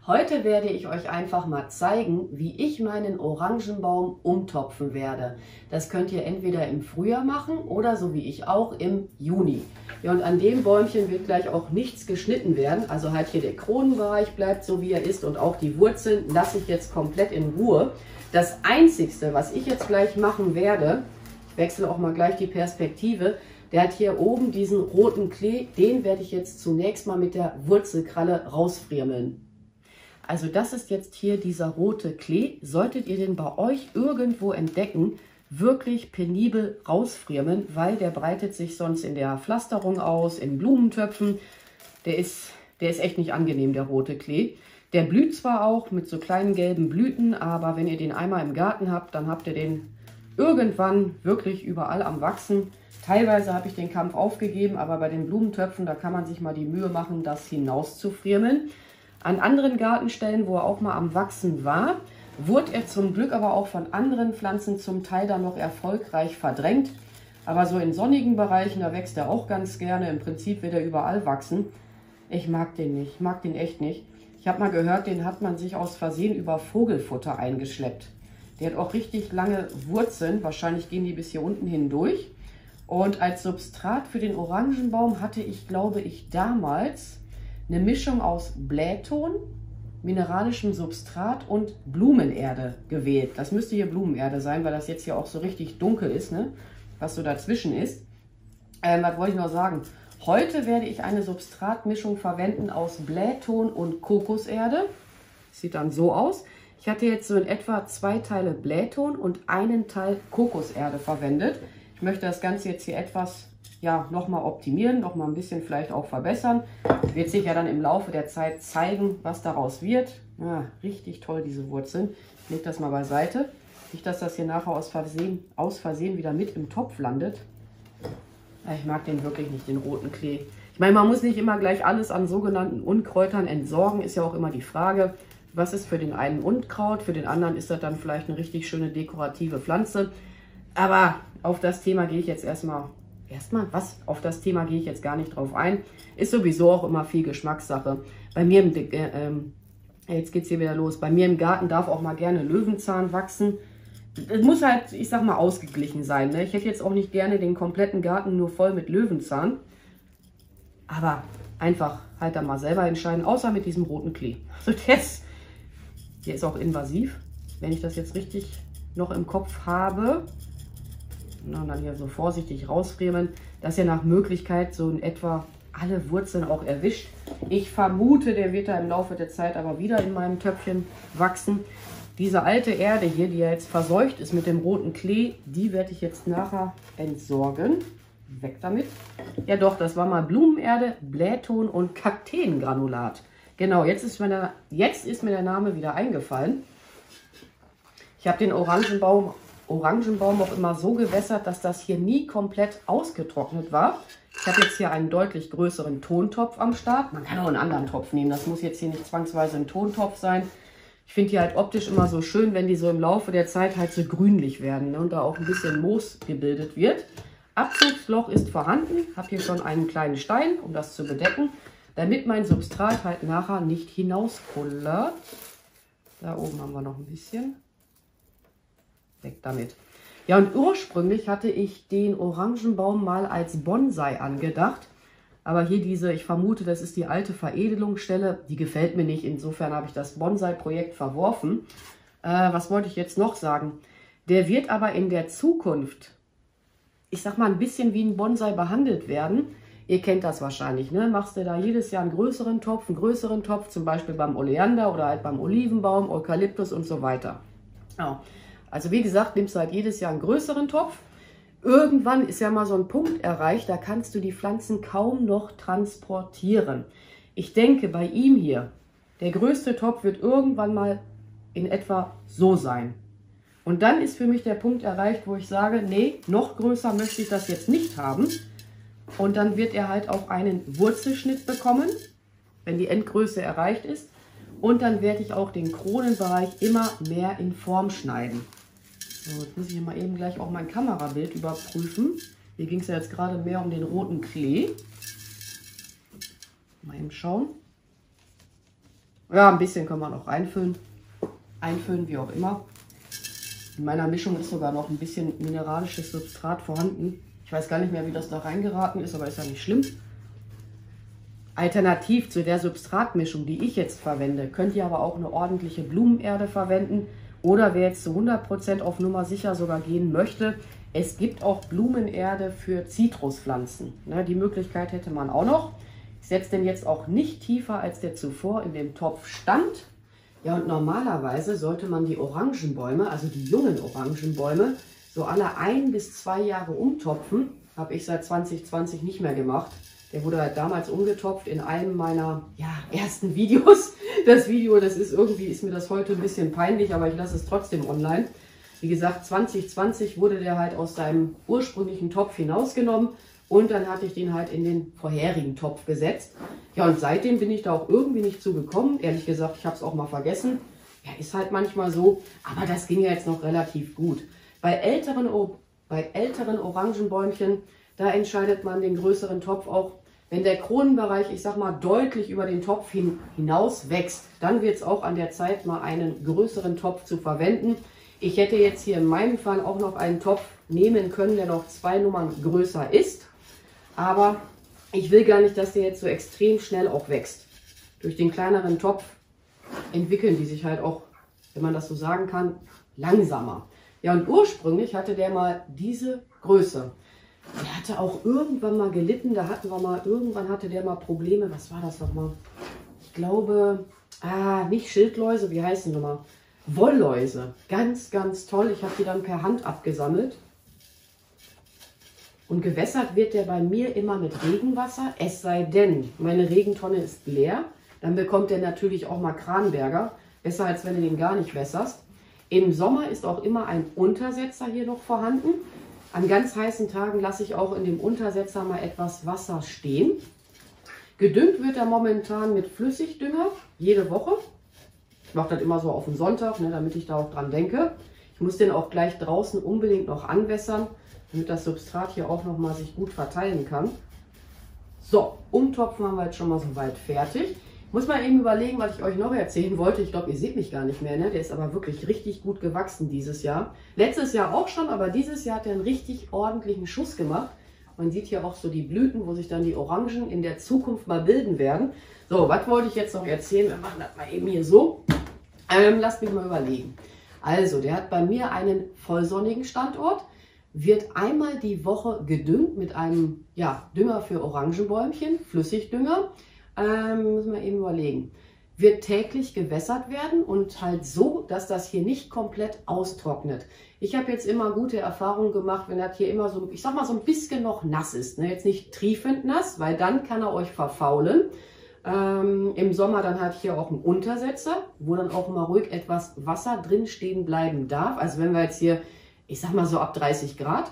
Heute werde ich euch einfach mal zeigen, wie ich meinen Orangenbaum umtopfen werde. Das könnt ihr entweder im Frühjahr machen oder so wie ich auch im Juni. Ja, und an dem Bäumchen wird gleich auch nichts geschnitten werden. Also halt hier der Kronenbereich bleibt so wie er ist und auch die Wurzeln lasse ich jetzt komplett in Ruhe. Das Einzigste, was ich jetzt gleich machen werde, ich wechsle auch mal gleich die Perspektive, der hat hier oben diesen roten Klee, den werde ich jetzt zunächst mal mit der Wurzelkralle rausfriemeln. Also das ist jetzt hier dieser rote Klee. Solltet ihr den bei euch irgendwo entdecken, wirklich penibel rausfriemeln, weil der breitet sich sonst in der Pflasterung aus, in Blumentöpfen. Der ist echt nicht angenehm, der rote Klee. Der blüht zwar auch mit so kleinen gelben Blüten, aber wenn ihr den einmal im Garten habt, dann habt ihr den irgendwann wirklich überall am Wachsen. Teilweise habe ich den Kampf aufgegeben, aber bei den Blumentöpfen, da kann man sich mal die Mühe machen, das hinauszufriemeln. An anderen Gartenstellen, wo er auch mal am Wachsen war, wurde er zum Glück aber auch von anderen Pflanzen zum Teil dann noch erfolgreich verdrängt. Aber so in sonnigen Bereichen, da wächst er auch ganz gerne. Im Prinzip wird er überall wachsen. Ich mag den nicht, ich mag den echt nicht. Ich habe mal gehört, den hat man sich aus Versehen über Vogelfutter eingeschleppt. Der hat auch richtig lange Wurzeln, wahrscheinlich gehen die bis hier unten hindurch. Und als Substrat für den Orangenbaum hatte ich, glaube ich, damals eine Mischung aus Blähton, mineralischem Substrat und Blumenerde gewählt. Das müsste hier Blumenerde sein, weil das jetzt hier auch so richtig dunkel ist, ne? Was so dazwischen ist. Was wollte ich noch sagen? Heute werde ich eine Substratmischung verwenden aus Blähton und Kokoserde. Sieht dann so aus. Ich hatte jetzt so in etwa 2 Teile Blähton und einen Teil Kokoserde verwendet. Ich möchte das Ganze jetzt hier etwas nochmal optimieren, nochmal ein bisschen vielleicht auch verbessern. Wird sich ja dann im Laufe der Zeit zeigen, was daraus wird. Ja, richtig toll, diese Wurzeln. Ich lege das mal beiseite. Nicht, dass das hier nachher aus Versehen wieder mit im Topf landet. Ich mag den wirklich nicht, den roten Klee. Ich meine, man muss nicht immer gleich alles an sogenannten Unkräutern entsorgen. Ist ja auch immer die Frage, was ist für den einen Unkraut, für den anderen ist das dann vielleicht eine richtig schöne dekorative Pflanze. Aber auf das Thema gehe ich jetzt auf das Thema gehe ich jetzt gar nicht drauf ein. Ist sowieso auch immer viel Geschmackssache. Bei mir jetzt geht's hier wieder los. Bei mir im Garten darf auch mal gerne Löwenzahn wachsen. Es muss halt, ich sag mal, ausgeglichen sein. Ne? Ich hätte jetzt auch nicht gerne den kompletten Garten nur voll mit Löwenzahn. Aber einfach halt dann mal selber entscheiden, außer mit diesem roten Klee. Also der ist auch invasiv. Wenn ich das jetzt richtig noch im Kopf habe, und dann hier so vorsichtig rausfriemeln, dass er nach Möglichkeit so in etwa alle Wurzeln auch erwischt. Ich vermute, der wird da im Laufe der Zeit aber wieder in meinem Töpfchen wachsen. Diese alte Erde hier, die ja jetzt verseucht ist mit dem roten Klee, die werde ich jetzt nachher entsorgen. Weg damit. Ja doch, das war mal Blumenerde, Blähton und Kakteengranulat. Genau, jetzt ist mir der Name wieder eingefallen. Ich habe den Orangenbaum auch immer so gewässert, dass das hier nie komplett ausgetrocknet war. Ich habe jetzt hier einen deutlich größeren Tontopf am Start. Man kann auch einen anderen Topf nehmen. Das muss jetzt hier nicht zwangsweise ein Tontopf sein. Ich finde die halt optisch immer so schön, wenn die so im Laufe der Zeit halt so grünlich werden, ne, und da auch ein bisschen Moos gebildet wird. Abzugsloch ist vorhanden. Ich habe hier schon einen kleinen Stein, um das zu bedecken, damit mein Substrat halt nachher nicht hinauskullert. Da oben haben wir noch ein bisschen. Weg damit. Ja, und ursprünglich hatte ich den Orangenbaum mal als Bonsai angedacht. Aber hier ich vermute, das ist die alte Veredelungsstelle, die gefällt mir nicht. Insofern habe ich das Bonsai-Projekt verworfen. Was wollte ich jetzt noch sagen? Der wird aber in der Zukunft, ich sag mal, ein bisschen wie ein Bonsai behandelt werden. Ihr kennt das wahrscheinlich, ne? Machst du da jedes Jahr einen größeren Topf, zum Beispiel beim Oleander oder halt beim Olivenbaum, Eukalyptus und so weiter. Ja. Also wie gesagt, nimmst du halt jedes Jahr einen größeren Topf. Irgendwann ist ja mal so ein Punkt erreicht, da kannst du die Pflanzen kaum noch transportieren. Ich denke, bei ihm hier, der größte Topf wird irgendwann mal in etwa so sein. Und dann ist für mich der Punkt erreicht, wo ich sage, nee, noch größer möchte ich das jetzt nicht haben. Und dann wird er halt auch einen Wurzelschnitt bekommen, wenn die Endgröße erreicht ist. Und dann werde ich auch den Kronenbereich immer mehr in Form schneiden. So, jetzt muss ich mal eben gleich auch mein Kamerabild überprüfen. Hier ging es ja jetzt gerade mehr um den roten Klee. Mal eben schauen. Ja, ein bisschen kann man auch einfüllen, wie auch immer. In meiner Mischung ist sogar noch ein bisschen mineralisches Substrat vorhanden. Ich weiß gar nicht mehr, wie das da reingeraten ist, aber ist ja nicht schlimm. Alternativ zu der Substratmischung, die ich jetzt verwende, könnt ihr aber auch eine ordentliche Blumenerde verwenden. Oder wer jetzt zu 100% auf Nummer sicher sogar gehen möchte, es gibt auch Blumenerde für Zitruspflanzen. Die Möglichkeit hätte man auch noch. Ich setze den jetzt auch nicht tiefer, als der zuvor in dem Topf stand. Ja, und normalerweise sollte man die Orangenbäume, also die jungen Orangenbäume, so alle 1 bis 2 Jahre umtopfen. Habe ich seit 2020 nicht mehr gemacht. Der wurde halt damals umgetopft in einem meiner ersten Videos. Das Video, ist mir das heute ein bisschen peinlich, aber ich lasse es trotzdem online. Wie gesagt, 2020 wurde der halt aus seinem ursprünglichen Topf hinausgenommen und dann hatte ich den halt in den vorherigen Topf gesetzt. Ja, und seitdem bin ich da auch irgendwie nicht zugekommen. Ehrlich gesagt, ich habe es auch mal vergessen. Ja, ist halt manchmal so, aber das ging ja jetzt noch relativ gut. Bei älteren Orangenbäumchen, da entscheidet man den größeren Topf auch. Wenn der Kronenbereich, ich sag mal, deutlich über den Topf hinaus wächst, dann wird es auch an der Zeit, mal einen größeren Topf zu verwenden. Ich hätte jetzt hier in meinem Fall auch noch einen Topf nehmen können, der noch 2 Nummern größer ist. Aber ich will gar nicht, dass der jetzt so extrem schnell auch wächst. Durch den kleineren Topf entwickeln die sich halt auch, wenn man das so sagen kann, langsamer. Ja, und ursprünglich hatte der mal diese Größe. Der hatte auch irgendwann mal gelitten, irgendwann hatte der mal Probleme. Was war das nochmal? Ich glaube, nicht Schildläuse, wie heißen die nochmal? Wollläuse. Ganz, ganz toll. Ich habe die dann per Hand abgesammelt. Und gewässert wird der bei mir immer mit Regenwasser, es sei denn, meine Regentonne ist leer. Dann bekommt der natürlich auch mal Kranberger. Besser, als wenn du den gar nicht wässerst. Im Sommer ist auch immer ein Untersetzer hier noch vorhanden. An ganz heißen Tagen lasse ich auch in dem Untersetzer mal etwas Wasser stehen. Gedüngt wird er momentan mit Flüssigdünger, jede Woche. Ich mache das immer so auf den Sonntag, damit ich da auch dran denke. Ich muss den auch gleich draußen unbedingt noch anwässern, damit das Substrat hier auch noch mal sich gut verteilen kann. So, umtopfen haben wir jetzt schon mal soweit fertig. Muss mal eben überlegen, was ich euch noch erzählen wollte. Ich glaube, ihr seht mich gar nicht mehr. Der ist aber wirklich richtig gut gewachsen dieses Jahr. Letztes Jahr auch schon, aber dieses Jahr hat er einen richtig ordentlichen Schuss gemacht. Man sieht hier auch so die Blüten, wo sich dann die Orangen in der Zukunft mal bilden werden. So, was wollte ich jetzt noch erzählen? Wir machen das mal eben hier so. Lasst mich mal überlegen. Also, der hat bei mir einen vollsonnigen Standort. Wird einmal die Woche gedüngt mit einem Dünger für Orangenbäumchen, Flüssigdünger. Müssen wir eben überlegen. Wird täglich gewässert werden und halt so, dass das hier nicht komplett austrocknet. Ich habe jetzt immer gute Erfahrungen gemacht, wenn das hier immer so, ich sag mal, so ein bisschen noch nass ist. Jetzt nicht triefend nass, weil dann kann er euch verfaulen. Im Sommer dann halt hier auch einen Untersetzer, wo dann auch immer ruhig etwas Wasser drin stehen bleiben darf. Also wenn wir jetzt hier, ich sag mal so ab 30 Grad.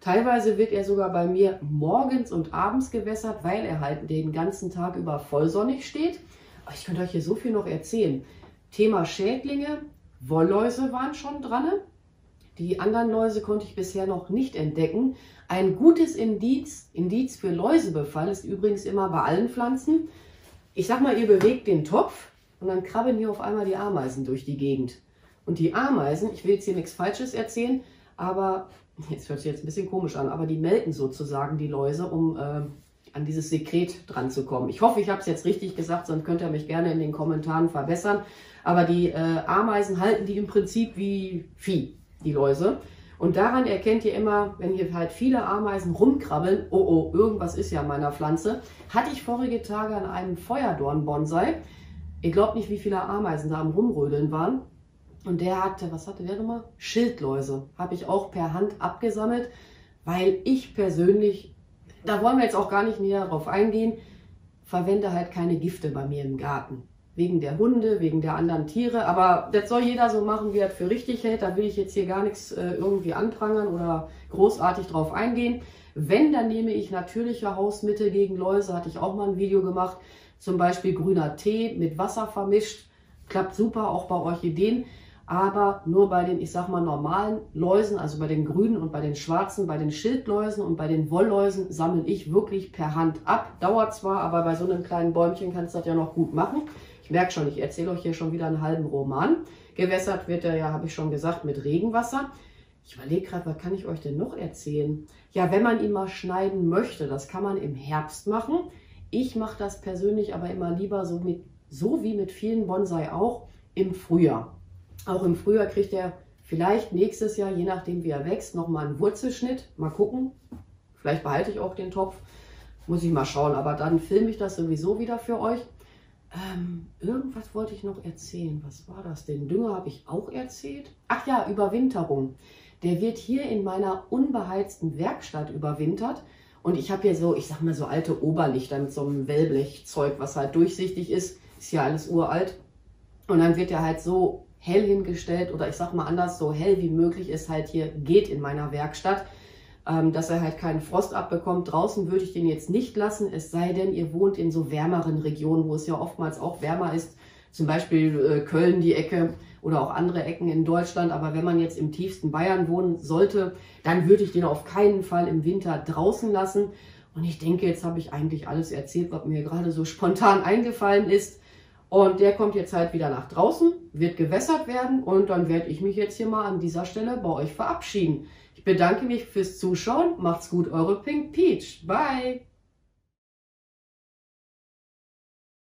Teilweise wird er sogar bei mir morgens und abends gewässert, weil er halt den ganzen Tag über vollsonnig steht. Aber ich könnte euch hier so viel noch erzählen. Thema Schädlinge, Wollläuse waren schon dran. Die anderen Läuse konnte ich bisher noch nicht entdecken. Ein gutes Indiz für Läusebefall ist übrigens immer bei allen Pflanzen. Ich sag mal, ihr bewegt den Topf und dann krabbeln hier auf einmal die Ameisen durch die Gegend. Und die Ameisen, ich will jetzt hier nichts Falsches erzählen, aber jetzt hört sich jetzt ein bisschen komisch an, aber die melken sozusagen die Läuse, um an dieses Sekret dran zu kommen. Ich hoffe, ich habe es jetzt richtig gesagt, sonst könnt ihr mich gerne in den Kommentaren verbessern. Aber die Ameisen halten die im Prinzip wie Vieh, die Läuse. Und daran erkennt ihr immer, wenn hier halt viele Ameisen rumkrabbeln, oh, irgendwas ist ja an meiner Pflanze. Hatte ich vorige Tage an einem Feuerdorn-Bonsai. Ihr glaubt nicht, wie viele Ameisen da am Rumrödeln waren. Und der hatte, was hatte der nochmal? Schildläuse. Habe ich auch per Hand abgesammelt, weil ich persönlich, da wollen wir jetzt auch gar nicht näher drauf eingehen, verwende halt keine Gifte bei mir im Garten. Wegen der Hunde, wegen der anderen Tiere. Aber das soll jeder so machen, wie er es für richtig hält. Da will ich jetzt hier gar nichts irgendwie anprangern oder großartig drauf eingehen. Wenn, dann nehme ich natürliche Hausmittel gegen Läuse. Hatte ich auch mal ein Video gemacht. Zum Beispiel grüner Tee mit Wasser vermischt. Klappt super, auch bei Orchideen. aber nur bei den, ich sag mal, normalen Läusen, also bei den grünen und bei den schwarzen, bei den Schildläusen und bei den Wollläusen sammle ich wirklich per Hand ab. Dauert zwar, aber bei so einem kleinen Bäumchen kannst du das ja noch gut machen. Ich merke schon, ich erzähle euch hier schon wieder einen halben Roman. Gewässert wird er ja, habe ich schon gesagt, mit Regenwasser. Ich überlege gerade, was kann ich euch denn noch erzählen? Ja, wenn man ihn mal schneiden möchte, das kann man im Herbst machen. Ich mache das persönlich aber immer lieber so wie mit vielen Bonsai auch, im Frühjahr. Auch im Frühjahr kriegt er vielleicht nächstes Jahr, je nachdem wie er wächst, nochmal einen Wurzelschnitt. Mal gucken. Vielleicht behalte ich auch den Topf. Muss ich mal schauen. Aber dann filme ich das sowieso wieder für euch. Irgendwas wollte ich noch erzählen. Was war das denn? Dünger habe ich auch erzählt. Ach ja, Überwinterung. Der wird hier in meiner unbeheizten Werkstatt überwintert. Und ich habe hier so, ich sag mal so alte Oberlichter mit so einem Wellblechzeug, was halt durchsichtig ist. Ist ja alles uralt. Und dann wird er halt so hell hingestellt oder ich sag mal anders, so hell wie möglich es halt hier geht in meiner Werkstatt, dass er halt keinen Frost abbekommt. Draußen würde ich den jetzt nicht lassen, es sei denn, ihr wohnt in so wärmeren Regionen, wo es ja oftmals auch wärmer ist, zum Beispiel Köln die Ecke oder auch andere Ecken in Deutschland. Aber wenn man jetzt im tiefsten Bayern wohnen sollte, dann würde ich den auf keinen Fall im Winter draußen lassen. Und ich denke, jetzt habe ich eigentlich alles erzählt, was mir gerade so spontan eingefallen ist. Und der kommt jetzt halt wieder nach draußen, wird gewässert werden und dann werde ich mich jetzt hier mal an dieser Stelle bei euch verabschieden. Ich bedanke mich fürs Zuschauen. Macht's gut, eure Pink Peach. Bye!